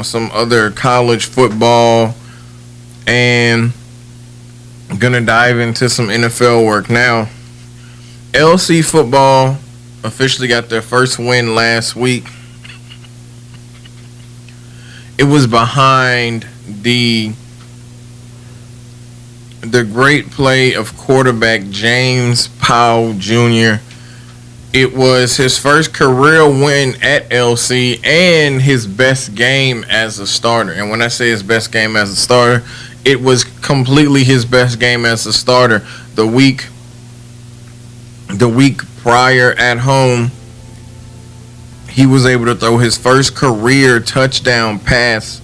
some other college football, and gonna dive into some NFL work now. LC football officially got their first win last week. It was behind the great play of quarterback James Powell Jr. It was his first career win at LC and his best game as a starter. And when I say his best game as a starter, it was completely his best game as a starter. The week prior at home, he was able to throw his first career touchdown pass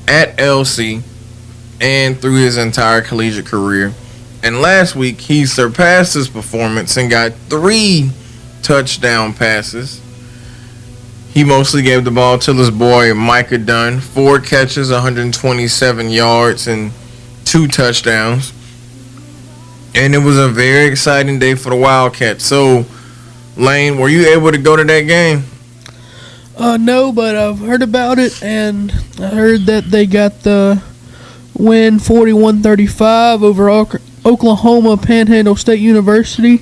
at LC and through his entire collegiate career. And last week, he surpassed his performance and got 3 touchdown passes. He mostly gave the ball to his boy Micah Dunn. 4 catches, 127 yards, and 2 touchdowns. And it was a very exciting day for the Wildcats. So, Lane, were you able to go to that game? No, but I've heard about it, and I heard that they got the win 41-35 over Oklahoma Panhandle State University.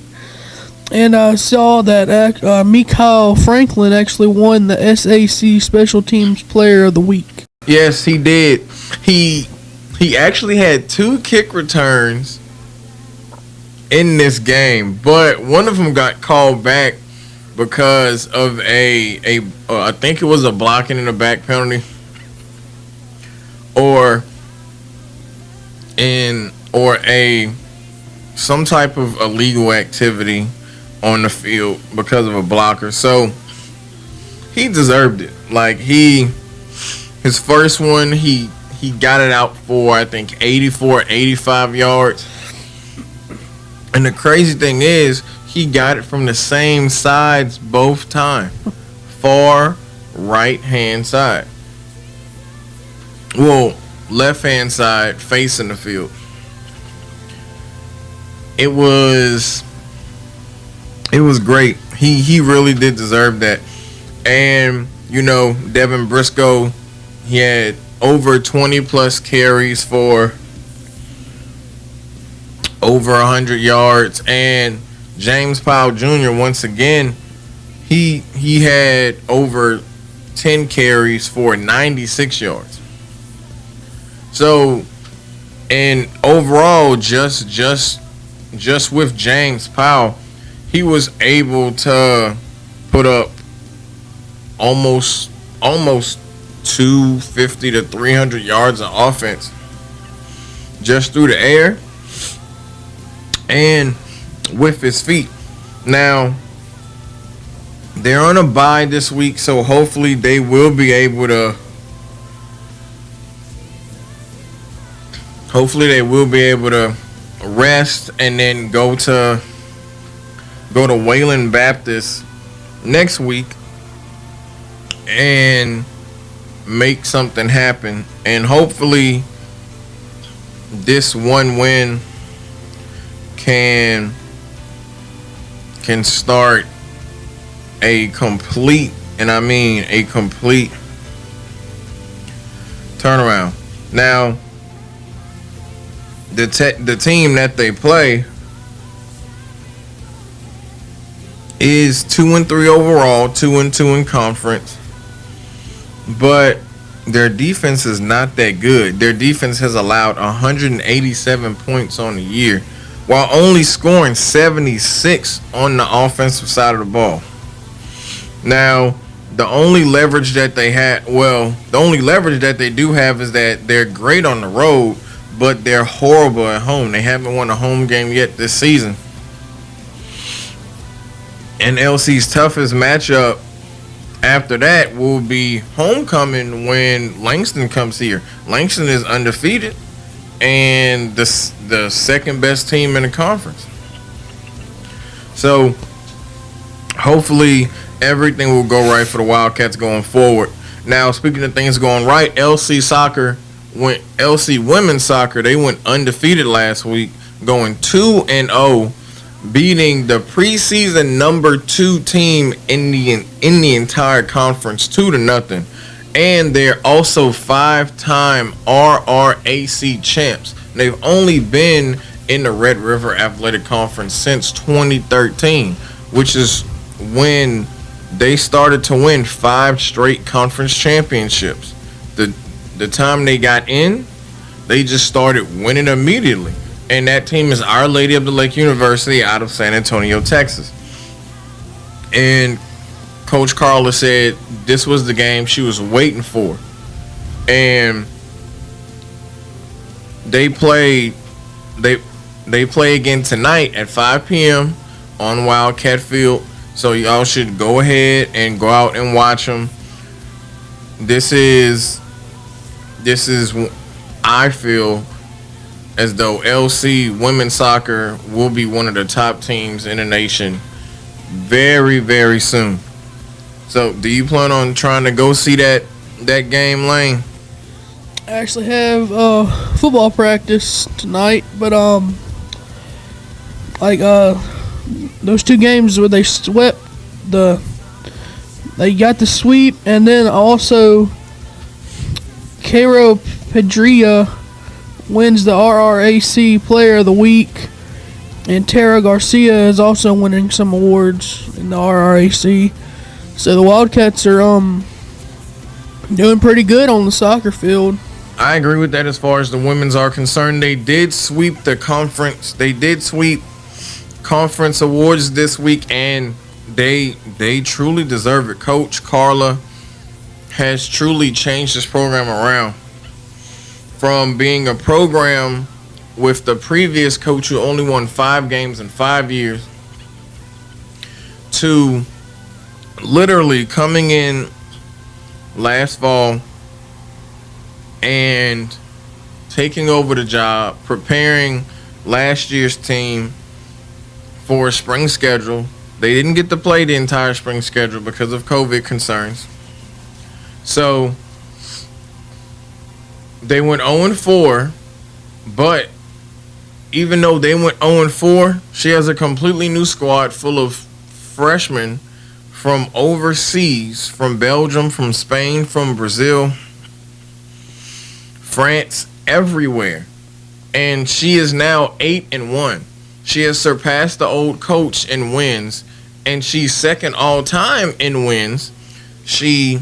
And I saw that Mikhail Franklin actually won the SAC Special Teams Player of the Week. Yes, he did. He actually had 2 kick returns in this game, but one of them got called back because of I think it was a blocking in the back penalty, or some type of illegal activity on the field because of a blocker. So he deserved it. Like his first one, he got it out for I think 85 yards. And the crazy thing is, he got it from the same sides both times. Far right hand side. Well, left hand side facing the field. It was great. He really did deserve that. And, Devin Briscoe, he had over 20 plus carries for over 100 yards. And James Powell Jr., once again, he had over 10 carries for 96 yards. So, and overall, just with James Powell, he was able to put up almost 250 to 300 yards of offense just through the air and with his feet. Now, they're on a bye this week, so hopefully they will be able to rest and then go to Wayland Baptist next week and make something happen. And hopefully this one win can start a complete, and I mean a complete turnaround. Now, the team that they play is 2-3 overall, 2-2 in conference, but their defense is not that good. Their defense has allowed 187 points on the year, while only scoring 76 on the offensive side of the ball. Now, the only leverage that they do have is that they're great on the road, but they're horrible at home. They haven't won a home game yet this season. And LC's toughest matchup after that will be homecoming when Langston comes here. Langston is undefeated and the second best team in the conference. So hopefully everything will go right for the Wildcats going forward. Now, speaking of things going right, LC women's soccer, they went undefeated last week, going 2-0, beating the preseason number 2 team in the entire conference 2-0. and they're also 5-time RRAC champs. They've only been in the Red River Athletic Conference since 2013, which is when they started to win 5 straight conference championships. The time they got in, they just started winning immediately. And that team is Our Lady of the Lake University out of San Antonio, Texas. And Coach Carla said this was the game she was waiting for. And they play again tonight at 5 p.m. on Wildcat Field. So y'all should go ahead and go out and watch them. This is I feel as though LC women's soccer will be one of the top teams in the nation very, very soon. So, do you plan on trying to go see that game, Lane? I actually have football practice tonight, but those 2 games where they swept they got the sweep, and then also Cairo Pedria wins the RRAC Player of the Week, and Tara Garcia is also winning some awards in the RRAC. So the Wildcats are doing pretty good on the soccer field. I agree with that as far as the women's are concerned. They did sweep the conference. They did sweep conference awards this week, and they truly deserve it. Coach Carla has truly changed this program around from being a program with the previous coach who only won 5 games in 5 years to literally coming in last fall and taking over the job, preparing last year's team for a spring schedule. They didn't get to play the entire spring schedule because of COVID concerns. So they went 0-4, but even though they went 0-4, she has a completely new squad full of freshmen from overseas, from Belgium, from Spain, from Brazil, France, everywhere. And she is now 8-1. She has surpassed the old coach in wins, and she's second all time in wins. She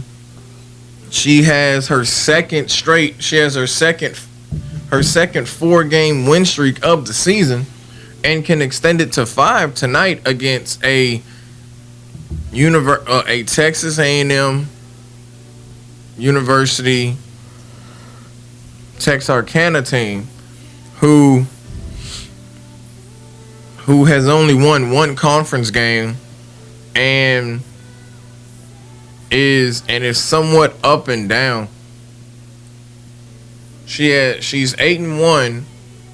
has her second 4-game win streak of the season, and can extend it to 5 tonight against a Texas A&M University Texarkana team who has only won 1 conference game and is somewhat up and down. She's 8-1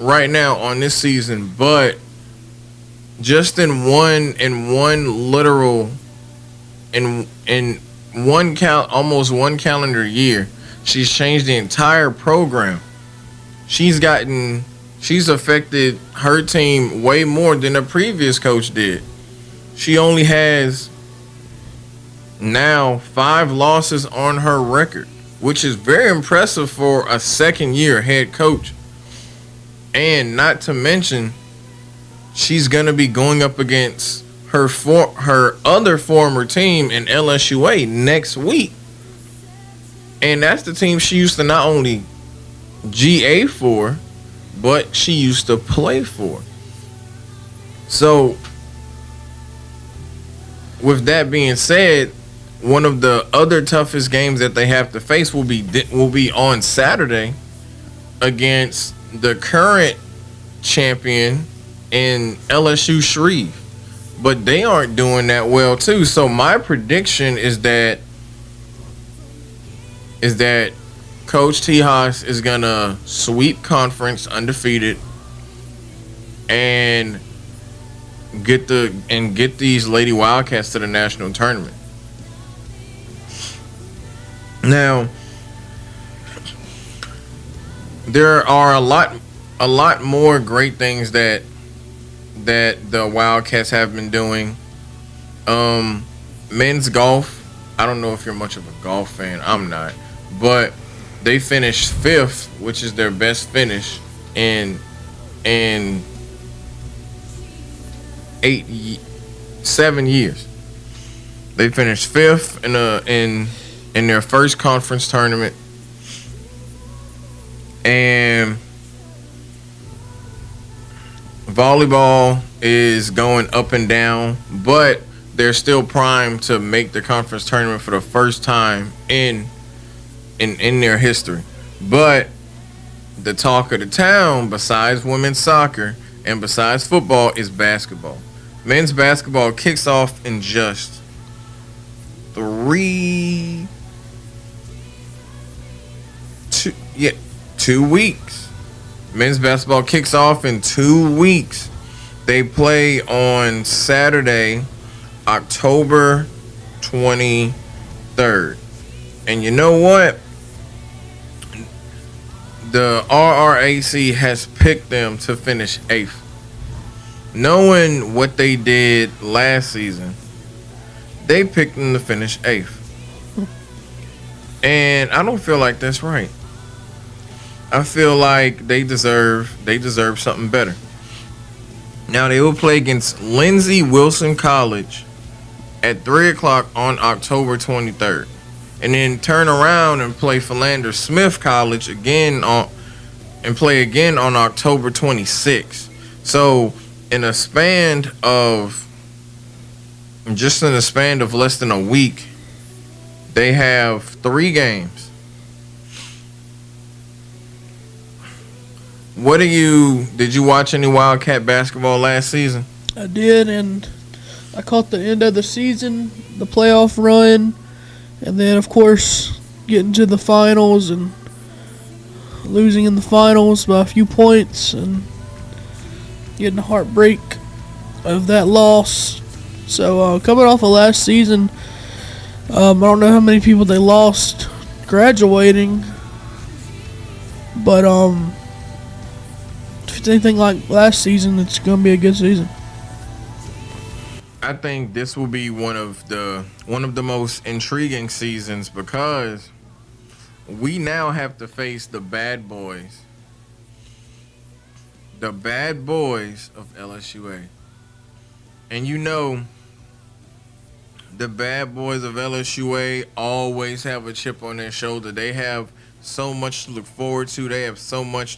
right now on this season, but just in one almost one calendar year, she's changed the entire program. She's affected her team way more than the previous coach did. She only has now 5 losses on her record, which is very impressive for a second-year head coach. And not to mention, she's going to be going up against her other former team in LSUA next week. And that's the team she used to not only GA for, but she used to play for. So, with that being said, one of the other toughest games that they have to face will be on Saturday against the current champion in LSU Shreve. But they aren't doing that well too. So my prediction is that Coach Tejas is gonna sweep conference undefeated and get these Lady Wildcats to the national tournament. Now, there are a lot more great things that the Wildcats have been doing. Men's golf. I don't know if you're much of a golf fan. I'm not. but they finished fifth, which is their best finish in 7 years. They finished fifth in their first conference tournament, and volleyball is going up and down, but they're still primed to make the conference tournament for the first time in their history. But the talk of the town, besides women's soccer and besides football, is basketball. Men's basketball kicks off in just three, two, yeah, 2 weeks. Men's basketball kicks off in 2 weeks. They play on Saturday, October 23rd. And you know what? The RRAC has picked them to finish 8th. Knowing what they did last season, they picked them to finish 8th. And I don't feel like that's right. I feel like they deserve something better. Now they will play against Lindsey Wilson College at 3 o'clock on October 23rd, and then turn around and play Philander Smith College again on October 26th. So in a span of less than a week, they have 3 games. Did you watch any Wildcat basketball last season? I did, and I caught the end of the season, the playoff run, and then, of course, getting to the finals and losing in the finals by a few points and getting the heartbreak of that loss. So, coming off of last season, I don't know how many people they lost graduating, but if it's anything like last season, it's going to be a good season. I think this will be one of the most intriguing seasons because we now have to face the bad boys. The bad boys of LSUA. And you know, the bad boys of LSUA always have a chip on their shoulder. They have so much to look forward to. They have so much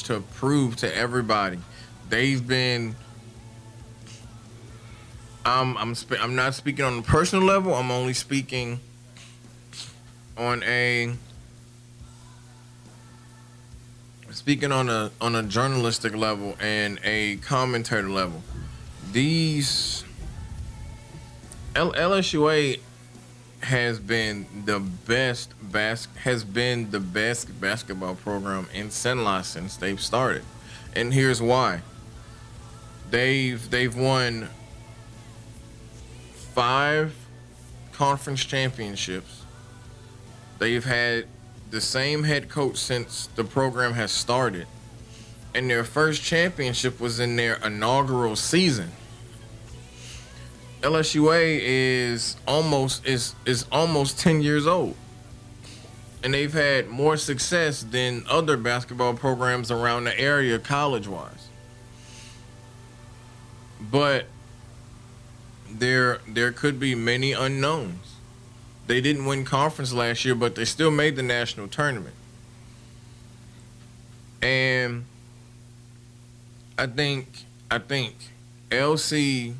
to prove to everybody. They've been. I'm not speaking on a personal level. I'm only speaking on a journalistic level and a commentator level. These LSUA has been the best basketball program in Cenla since they've started, and here's why. They've won 5 conference championships. They've had the same head coach since the program has started, and their first championship was in their inaugural season. LSUA is almost 10 years old, and they've had more success than other basketball programs around the area college-wise. But there could be many unknowns. They didn't win conference last year, but they still made the national tournament. And I think LC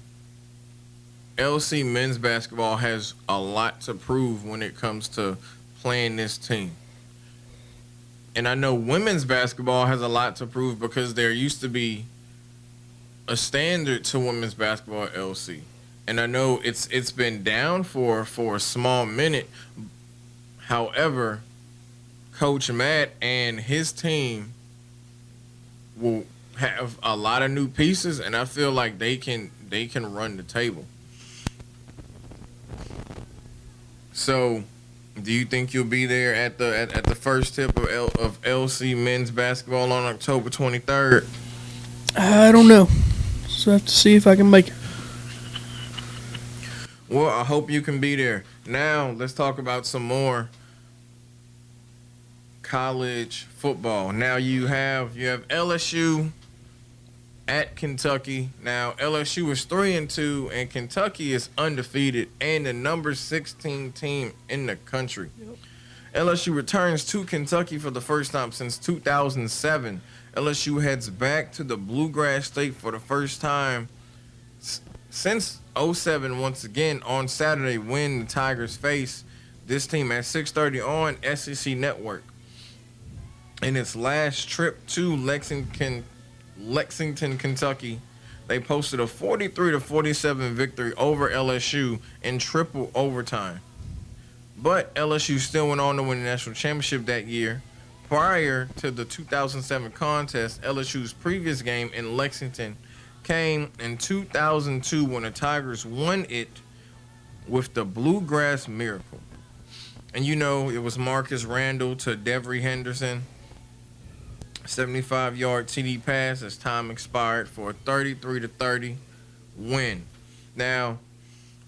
men's basketball has a lot to prove when it comes to playing this team. And I know women's basketball has a lot to prove because there used to be a standard to women's basketball at LC. And I know it's been down for a small minute. However, Coach Matt and his team will have a lot of new pieces, and I feel like they can run the table. So, do you think you'll be there at the first tip of LC men's basketball on October 23rd? I don't know. So I have to see if I can make it. Well, I hope you can be there. Now, let's talk about some more college football. Now you have LSU at Kentucky. Now LSU is 3-2 and Kentucky is undefeated and the number 16 team in the country. Yep. LSU returns to Kentucky for the first time since 2007. LSU heads back to the Bluegrass State for the first time since '07 once again on Saturday when the Tigers face this team at 6:30 on SEC Network. In its last trip to Lexington, Kentucky, they posted a 43-47 victory over LSU in triple overtime. But LSU still went on to win the national championship that year. Prior to the 2007 contest, LSU's previous game in Lexington came in 2002 when the Tigers won it with the Bluegrass Miracle. And it was Marcus Randall to Devery Henderson. 75-yard TD pass as time expired for a 33-30 win. Now,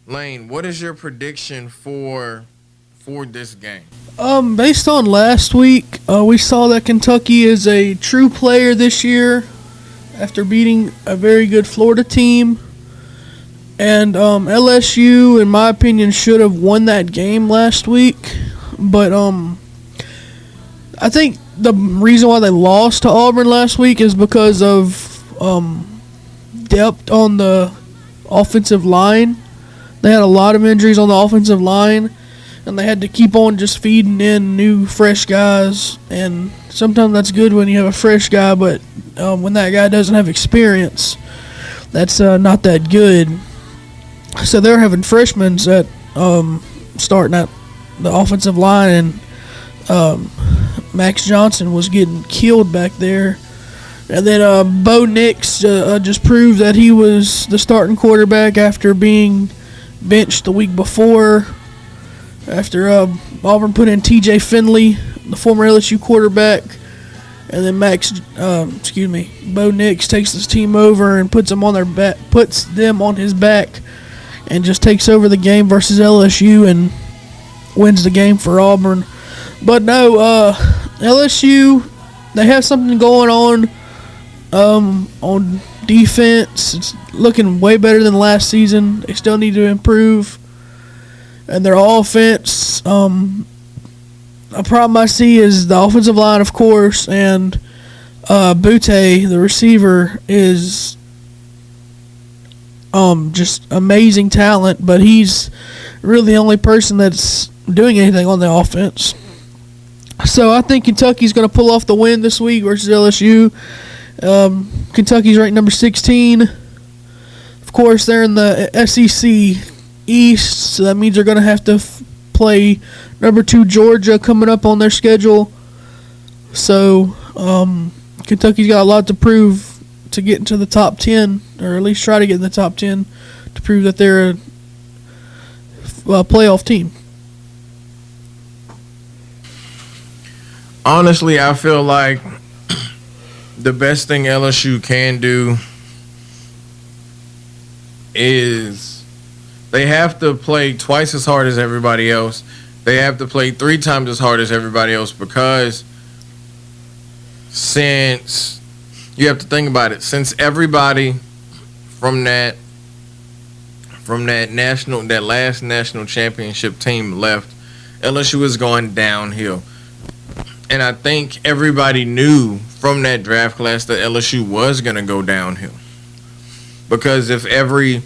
Lane, what is your prediction for this game? Based on last week, we saw that Kentucky is a true player this year after beating a very good Florida team. And LSU, in my opinion, should have won that game last week. But I think the reason why they lost to Auburn last week is because of depth on the offensive line. They had a lot of injuries on the offensive line, and they had to keep on just feeding in new, fresh guys. And sometimes that's good when you have a fresh guy, but when that guy doesn't have experience, that's not that good. So they're having freshmen that starting at the offensive line, and Max Johnson was getting killed back there. And then Bo Nix just proved that he was the starting quarterback after being benched the week before. After Auburn put in T.J. Finley, the former LSU quarterback, and then Bo Nix takes this team over and puts them on his back, and just takes over the game versus LSU and wins the game for Auburn. But no, LSU, they have something going on defense. It's looking way better than last season. They still need to improve. And their offense, a problem I see is the offensive line, of course, and Butte, the receiver, is just amazing talent, but he's really the only person that's doing anything on the offense. So I think Kentucky's going to pull off the win this week versus LSU. Kentucky's ranked number 16. Of course, they're in the SEC East, so that means they're going to have to play number 2 Georgia coming up on their schedule. So Kentucky's got a lot to prove to get into the top 10, or at least try to get in the top 10 to prove that they're a playoff team. Honestly, I feel like the best thing LSU can do is they have to play twice as hard as everybody else. They have to play 3 times as hard as everybody else, because since you have to think about it, since everybody from that last national championship team left, LSU is going downhill. And I think everybody knew from that draft class that LSU was going to go downhill. Because if everybody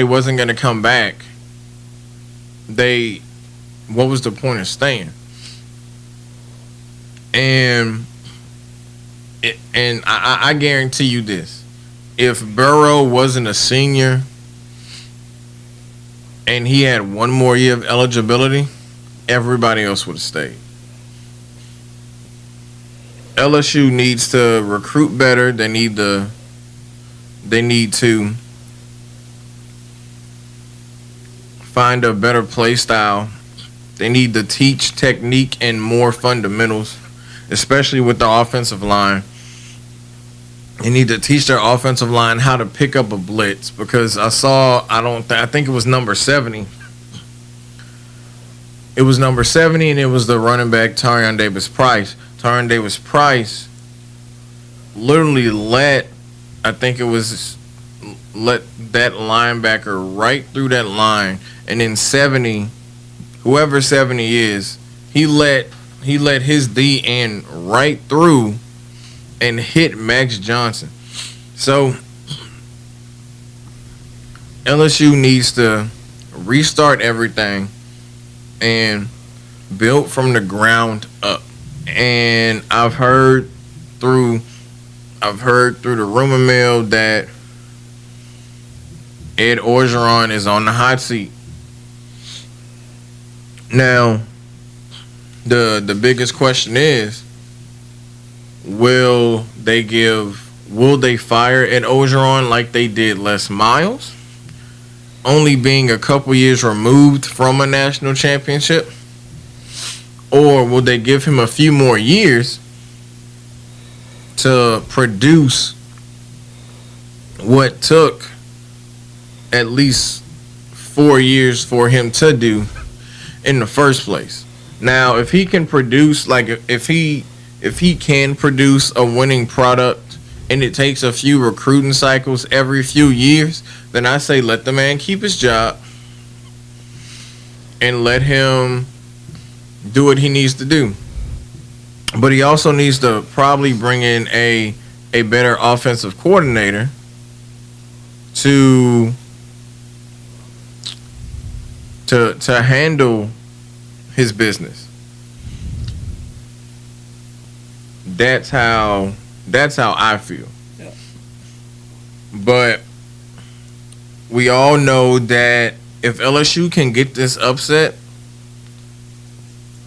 wasn't going to come back, what was the point of staying? And I guarantee you this. If Burrow wasn't a senior and he had one more year of eligibility, everybody else would have stayed. LSU needs to recruit better. They need to find a better play style. They need to teach technique and more fundamentals, especially with the offensive line. They need to teach their offensive line how to pick up a blitz, because I think it was number 70. It was number 70, and it was the running back Tyrion Davis-Price. Tyrion Davis-Price literally let that linebacker right through that line, and then 70, whoever 70 is, he let his D in right through and hit Max Johnson. So LSU needs to restart everything and build from the ground up. And I've heard through the rumor mill that Ed Orgeron is on the hot seat. Now, the biggest question is, will they fire Ed Orgeron like they did Les Miles, only being a couple years removed from a national championship? Or will they give him a few more years to produce what took at least 4 years for him to do in the first place? Now, if he can produce, if he can produce a winning product, and it takes a few recruiting cycles every few years, then I say let the man keep his job and let him do what he needs to do. But he also needs to probably bring in a better offensive coordinator to handle his business. That's how I feel. Yeah. But we all know that if LSU can get this upset,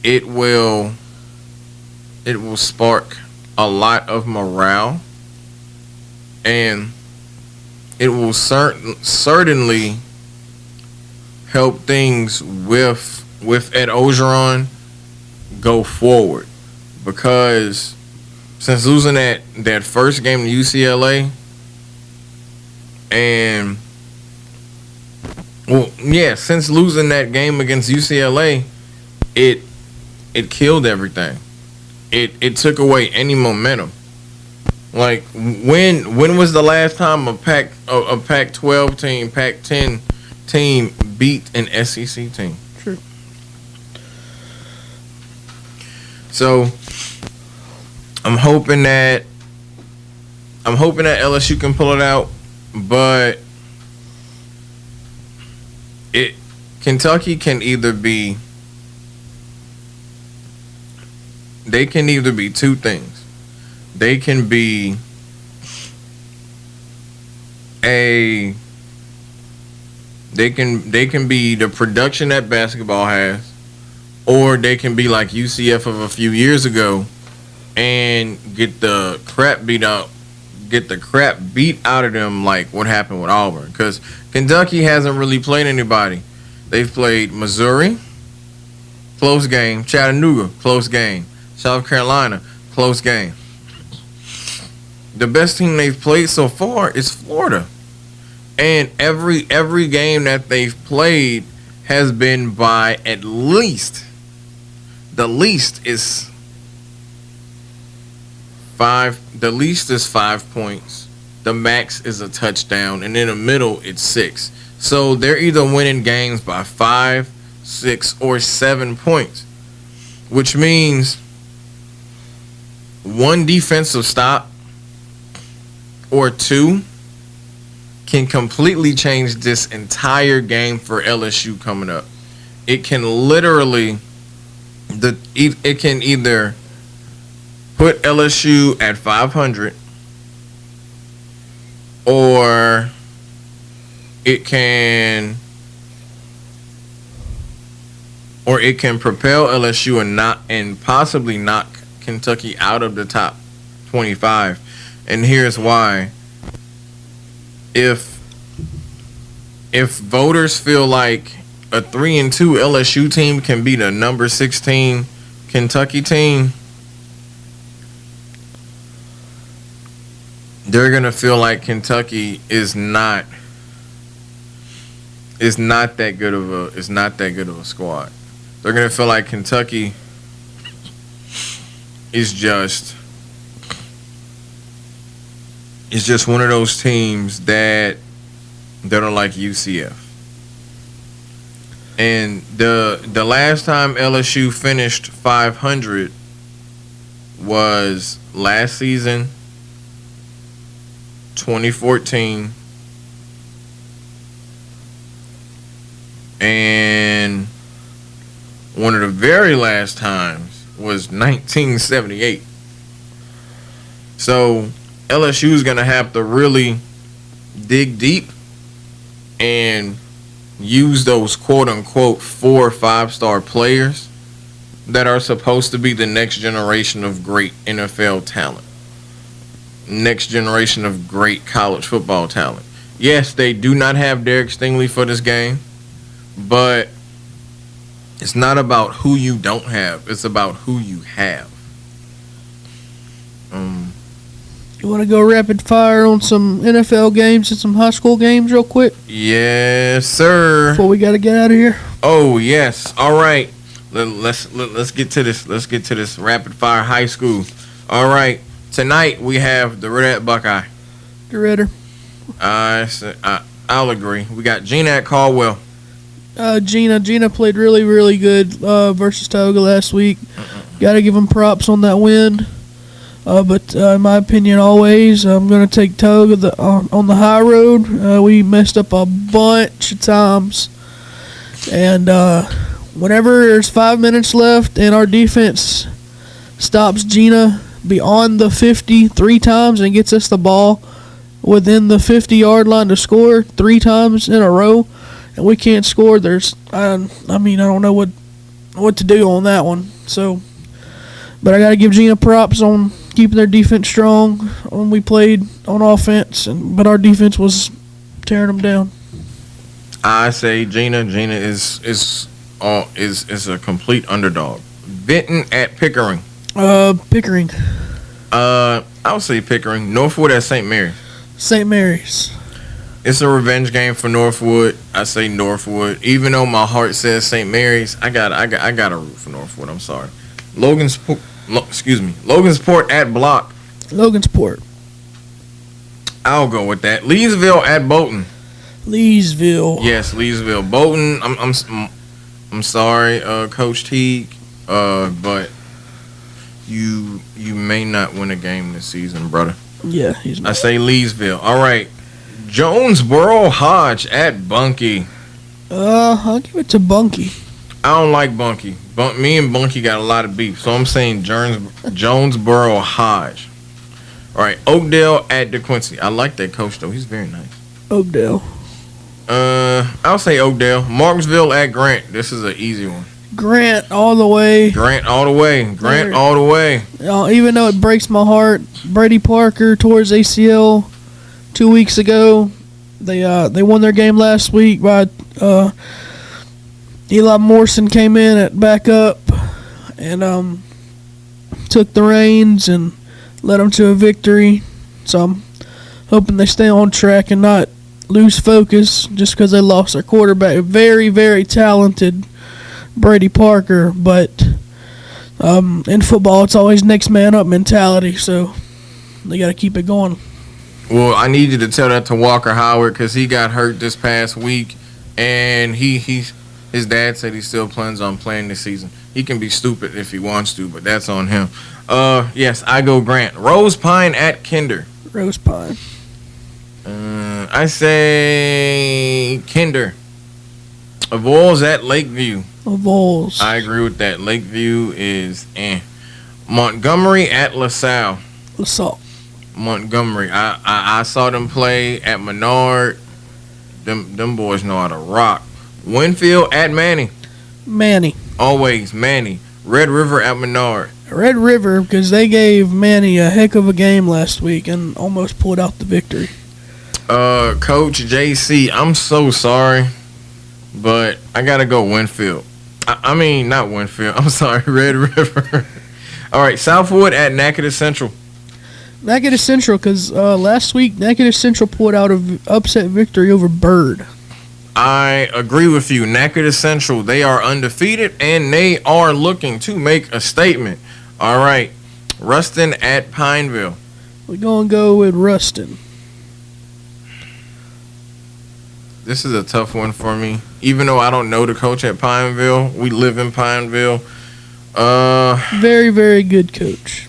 it will spark a lot of morale, and it will certainly help things with Ed Orgeron go forward, because since losing that first game to UCLA, since losing that game against UCLA, it killed everything. It took away any momentum. Like, when was the last time a Pac-12 team, Pac-10 team beat an SEC team? True. So I'm hoping that LSU can pull it out, but Kentucky can either be two things. They can be the production that basketball has, or they can be like UCF of a few years ago and get the crap beat out of them, like what happened with Auburn. Because Kentucky hasn't really played anybody. They've played Missouri, close game. Chattanooga, close game. South Carolina, close game. The best team they've played so far is Florida. And every game that they've played has been by at least, the least is 5 points. The max is a touchdown, and in the middle it's 6. So they're either winning games by 5, 6, or 7 points, which means one defensive stop or two can completely change this entire game for LSU coming up. It can literally, it can either put LSU at 500, or it can propel LSU and possibly knock Kentucky out of the top 25. And here's why. If voters feel like a 3-2 LSU team can beat a number 16 Kentucky team, they're gonna feel like Kentucky is not that good of a squad. They're gonna feel like Kentucky is just one of those teams that are like UCF. And the last time LSU finished 500 was last season, 2014, and one of the very last times was 1978. So LSU is going to have to really dig deep and use those quote-unquote 4 or 5-star players that are supposed to be the next generation of great NFL talent, next generation of great college football talent. Yes, they do not have Derek Stingley for this game, but it's not about who you don't have. It's about who you have. You want to go rapid fire on some NFL games and some high school games real quick Yes, sir. before we got to get out of here? Oh, yes. All right. Let's get to this. Let's get to this rapid fire high school. All right. Tonight we have the Red Buckeye. The Redder. I'll agree. We got Gina at Caldwell. Gina played really, really good versus Toga last week. Got to give them props on that win. But in my opinion, always, I'm going to take Toga on the high road. We messed up a bunch of times. And whenever there's 5 minutes left and our defense stops Gina beyond the 50 3 times and gets us the ball within the 50-yard line to score 3 times in a row, and we can't score, I don't know what to do on that one. So, but I got to give Gina props on keeping their defense strong when we played on offense, but our defense was tearing them down. I say Gina is a complete underdog. Benton at Pickering. Pickering. I would say Pickering. Northwood at St. Mary's. St. Mary's. It's a revenge game for Northwood. I say Northwood. Even though my heart says St. Mary's, I gotta root for Northwood. I'm sorry. Logansport at Block. Logansport. I'll go with that. Leesville at Bolton. Leesville. Yes, Leesville. Bolton. I'm sorry, Coach Teague, but you may not win a game this season, brother. Yeah, he's not. I say Leesville. All right. Jonesboro Hodge at Bunkie. I'll give it to Bunkie. I don't like Bunkie. Me and Bunkie got a lot of beef, so I'm saying Jonesboro Hodge. All right, Oakdale at DeQuincy. I like that coach though. He's very nice. Oakdale. I'll say Oakdale. Marksville at Grant. This is an easy one. Grant all the way. Grant all the way. Even though it breaks my heart, Brady Parker tore his ACL 2 weeks ago. They won their game last week by Eli Morrison came in at backup and took the reins and led them to a victory. So I'm hoping they stay on track and not lose focus just because they lost their quarterback. Very, very talented Brady Parker, but in football it's always next man up mentality, so they got to keep it going. Well, I need you to tell that to Walker Howard because he got hurt this past week, and his dad said he still plans on playing this season. He can be stupid if he wants to, but that's on him. Yes, I go Grant. Rose Pine at Kinder. Rose Pine. I say Kinder. Avoyelles at Lakeview. Avoyelles. I agree with that. Lakeview is Montgomery at LaSalle. LaSalle. Montgomery. I saw them play at Menard. Them boys know how to rock. Winfield at Manny. Manny. Always Manny. Red River at Menard. Red River, because they gave Manny a heck of a game last week and almost pulled out the victory. Coach JC, I'm so sorry, but I gotta go Winfield. I mean, not Winfield. I'm sorry, Red River. All right, Southwood at Natchitoches Central. Natchitoches Central, because last week Natchitoches Central pulled out an upset victory over Bird. I agree with you. Natchitoches Central, they are undefeated, and they are looking to make a statement. All right. Ruston at Pineville. We're going to go with Ruston. This is a tough one for me. Even though I don't know the coach at Pineville, we live in Pineville. Very, very good coach.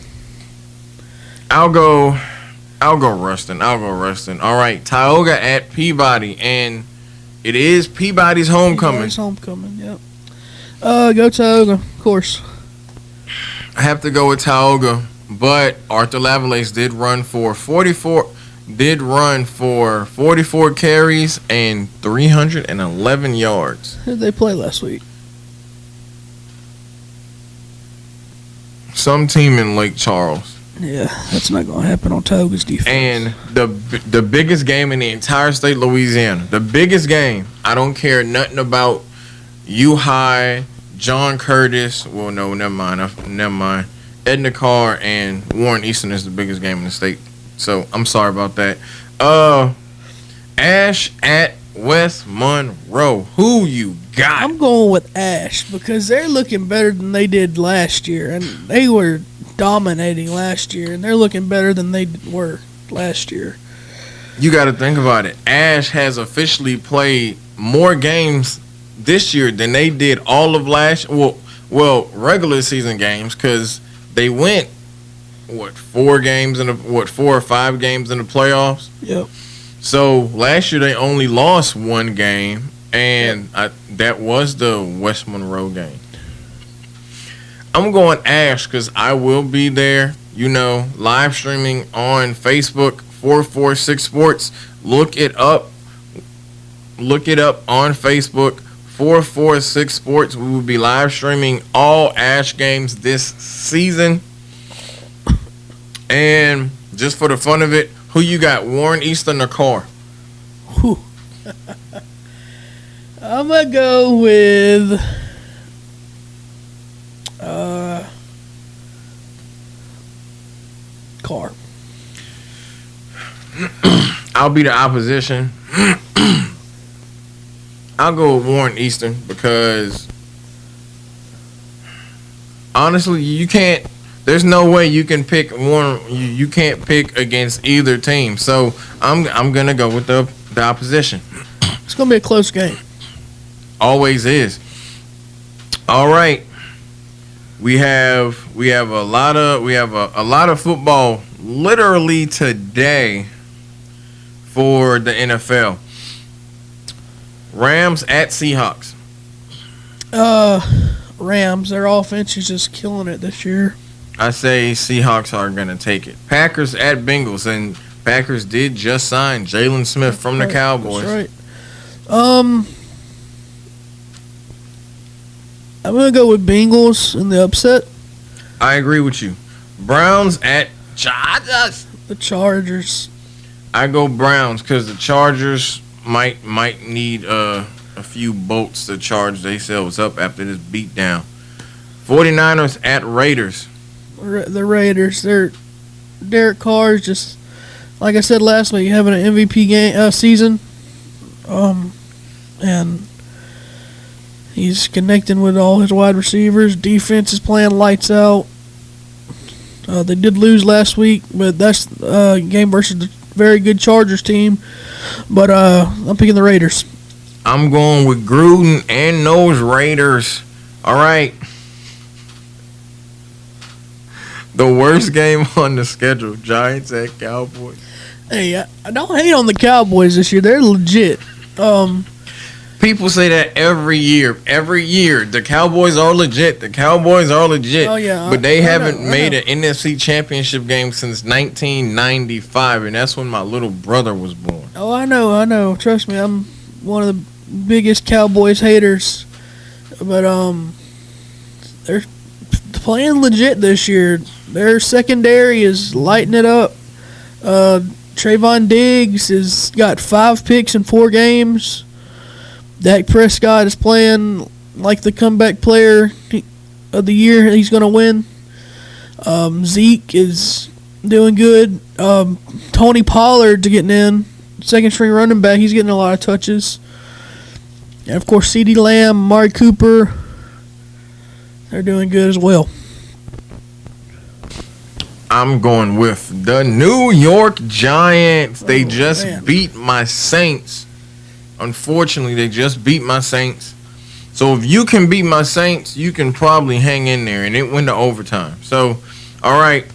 I'll go Ruston. All right, Tioga at Peabody, and it is Peabody's homecoming. Peabody's homecoming, yep. Go Tioga, of course. I have to go with Tioga, but Arthur Lavalace did run for 44 carries and 311 yards. Who did they play last week? Some team in Lake Charles. Yeah, that's not going to happen on Tioga's defense. And the biggest game in the entire state of Louisiana. The biggest game. I don't care nothing about U-High, John Curtis. Well, no, never mind. Edna Carr and Warren Easton is the biggest game in the state. So, I'm sorry about that. Ash at West Monroe. Who you got? I'm going with Ash because they're looking better than they did last year. And they were dominating last year, and they're looking better than they were last year. You got to think about it. Ash has officially played more games this year than they did all of last. Well, regular season games, because they went 4 or 5 games in the playoffs. Yep. So last year they only lost 1 game, and that was the West Monroe game. I'm going Ash because I will be there, live streaming on Facebook, 446 Sports. Look it up on Facebook, 446 Sports. We will be live streaming all Ash games this season. And just for the fun of it, who you got, Warren Easton or Carr? Whew. I'm going to go with Carr. I'll be the opposition. I'll go with Warren Easton because honestly, there's no way you can pick one. You can't pick against either team. So I'm gonna go with the opposition. It's gonna be a close game. Always is. All right. We have a lot of football literally today for the NFL. Rams at Seahawks. Rams, their offense is just killing it this year. I say Seahawks are going to take it. Packers at Bengals, and Packers did just sign Jalen Smith from the Cowboys. That's right. I'm going to go with Bengals in the upset. I agree with you. Browns at Chargers. The Chargers. I go Browns because the Chargers might need a few bolts to charge themselves up after this beatdown. 49ers at Raiders. The Raiders. Derek Carr is just, like I said last week, having an MVP season. And he's connecting with all his wide receivers. Defense is playing lights out. They did lose last week, but that's a game versus the very good Chargers team. But I'm picking the Raiders. I'm going with Gruden and those Raiders. All right. The worst game on the schedule, Giants at Cowboys. Hey, I don't hate on the Cowboys this year. They're legit. People say that every year. Every year, the Cowboys are legit. The Cowboys are legit. Oh, yeah. But they haven't made an NFC championship game since 1995, and that's when my little brother was born. Oh, I know. Trust me, I'm one of the biggest Cowboys haters. But they're playing legit this year. Their secondary is lighting it up. Trayvon Diggs has got 5 picks in 4 games. Dak Prescott is playing like the comeback player of the year. He's going to win. Zeke is doing good. Tony Pollard to getting in, second string running back. He's getting a lot of touches. And of course, CeeDee Lamb, Amari Cooper, they're doing good as well. I'm going with the New York Giants. They just beat my Saints. Unfortunately, they just beat my Saints. So if you can beat my Saints, you can probably hang in there, and it went to overtime. So, all right,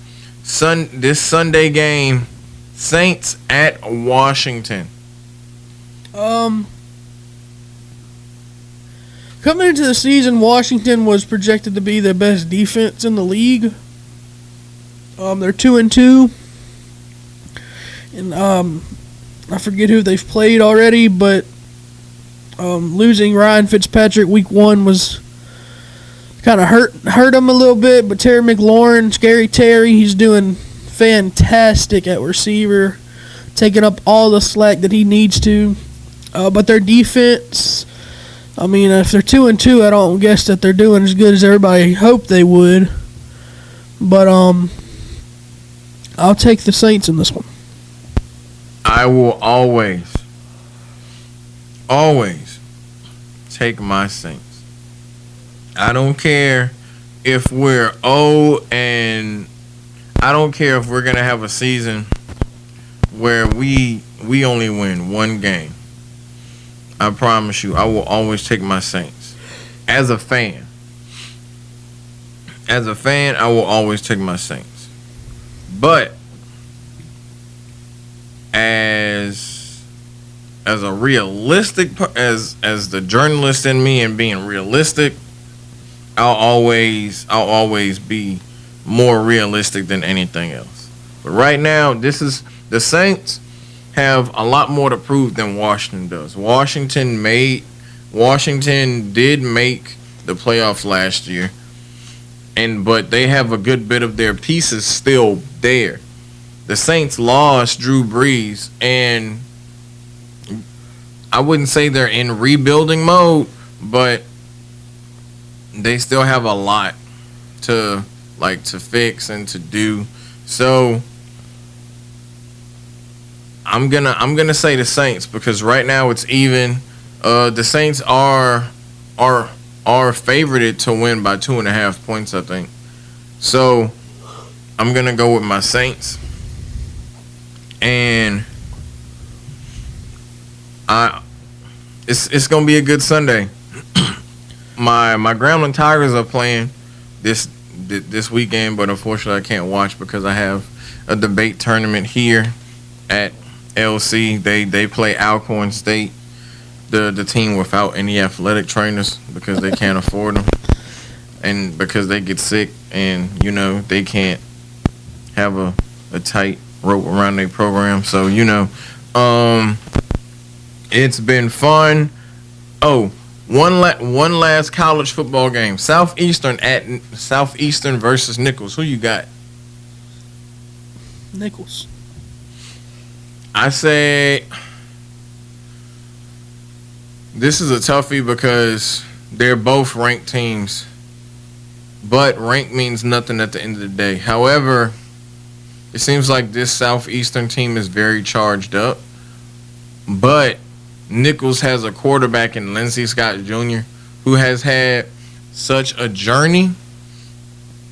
this Sunday game, Saints at Washington. Coming into the season, Washington was projected to be the best defense in the league. They're 2-2, and I forget who they've played already, but losing Ryan Fitzpatrick week 1 was kind of hurt them a little bit. But Terry McLaurin, Scary Terry, he's doing fantastic at receiver, taking up all the slack that he needs to. But their defense, I mean, if they're 2-2, I don't guess that they're doing as good as everybody hoped they would. But I'll take the Saints in this one. I will always take my Saints. I don't care if we're 0 and I don't care if we're going to have a season where we only win one game. I promise you, I will always take my Saints. As a fan, I will always take my Saints. But as a realistic, as the journalist in me and being realistic, I'll always be more realistic than anything else. But right now, the Saints have a lot more to prove than Washington does. Washington did make the playoffs last year, but they have a good bit of their pieces still there. The Saints lost Drew Brees, and I wouldn't say they're in rebuilding mode, but they still have a lot to fix and to do. So I'm gonna say the Saints because right now it's even. The Saints are favorited to win by 2.5 points, I think. So I'm gonna go with my Saints, and it's gonna be a good Sunday. My Grambling Tigers are playing this weekend, but unfortunately I can't watch because I have a debate tournament here at LC. They play Alcorn State, the team without any athletic trainers because they can't afford them, and because they get sick and they can't have a tight rope around their program. So it's been fun. Oh, one last college football game. Southeastern versus Nicholls. Who you got? Nicholls. I say this is a toughie because they're both ranked teams, but rank means nothing at the end of the day. However, it seems like this Southeastern team is very charged up, but Nicholls has a quarterback in Lindsey Scott Jr. who has had such a journey,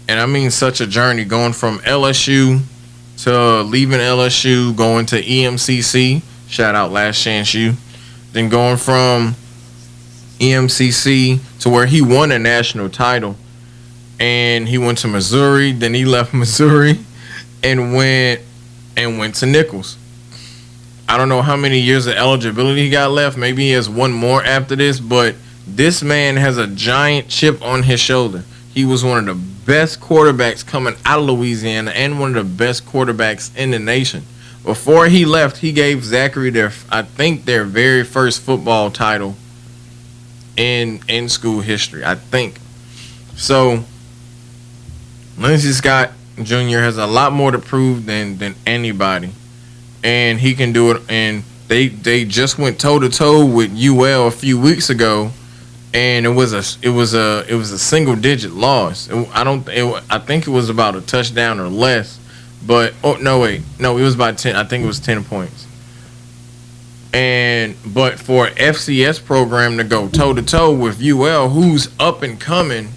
and I mean such a journey, going from LSU to leaving LSU, going to EMCC, shout out Last Chance U, then going from EMCC to where he won a national title, and he went to Missouri, then he left Missouri and went to Nicholls. I don't know how many years of eligibility he got left. Maybe he has one more after this, but this man has a giant chip on his shoulder. He was one of the best quarterbacks coming out of Louisiana and one of the best quarterbacks in the nation. Before he left, he gave Zachary their very first football title in school history, I think. So Lindsey Scott Jr. has a lot more to prove than anybody. And he can do it. And they just went toe to toe with UL a few weeks ago, and it was a single digit loss. I think it was about a touchdown or less, But it was by 10. I think it was 10 points. But for FCS program to go toe to toe with UL, who's up and coming,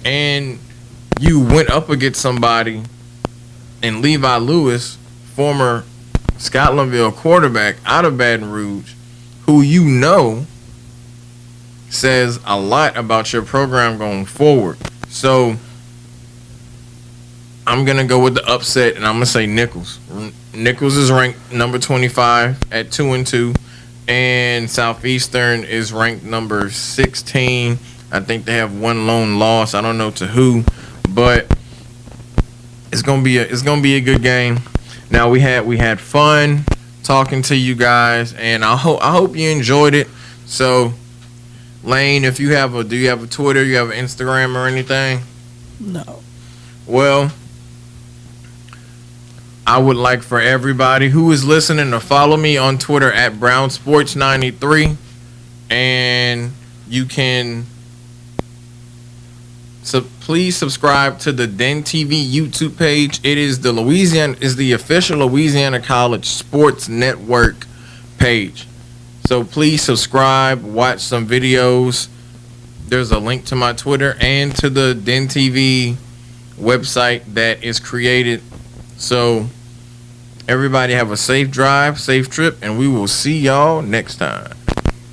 and you went up against somebody and Levi Lewis, former Scotlandville quarterback out of Baton Rouge, who says a lot about your program going forward. So I'm going to go with the upset, and I'm going to say Nichols. Nichols is ranked number 25 at 2-2, and Southeastern is ranked number 16. I think they have one lone loss. I don't know to who, but it's going to be a good game. Now we had fun talking to you guys, and I hope you enjoyed it. So Lane, do you have a Twitter, you have an Instagram or anything? No. Well, I would like for everybody who is listening to follow me on Twitter at BrownSports93, and you can please subscribe to the Den TV YouTube page. It is the official Louisiana College Sports Network page. So please subscribe, watch some videos. There's a link to my Twitter and to the Den TV website that is created. So everybody have a safe drive, safe trip, and we will see y'all next time.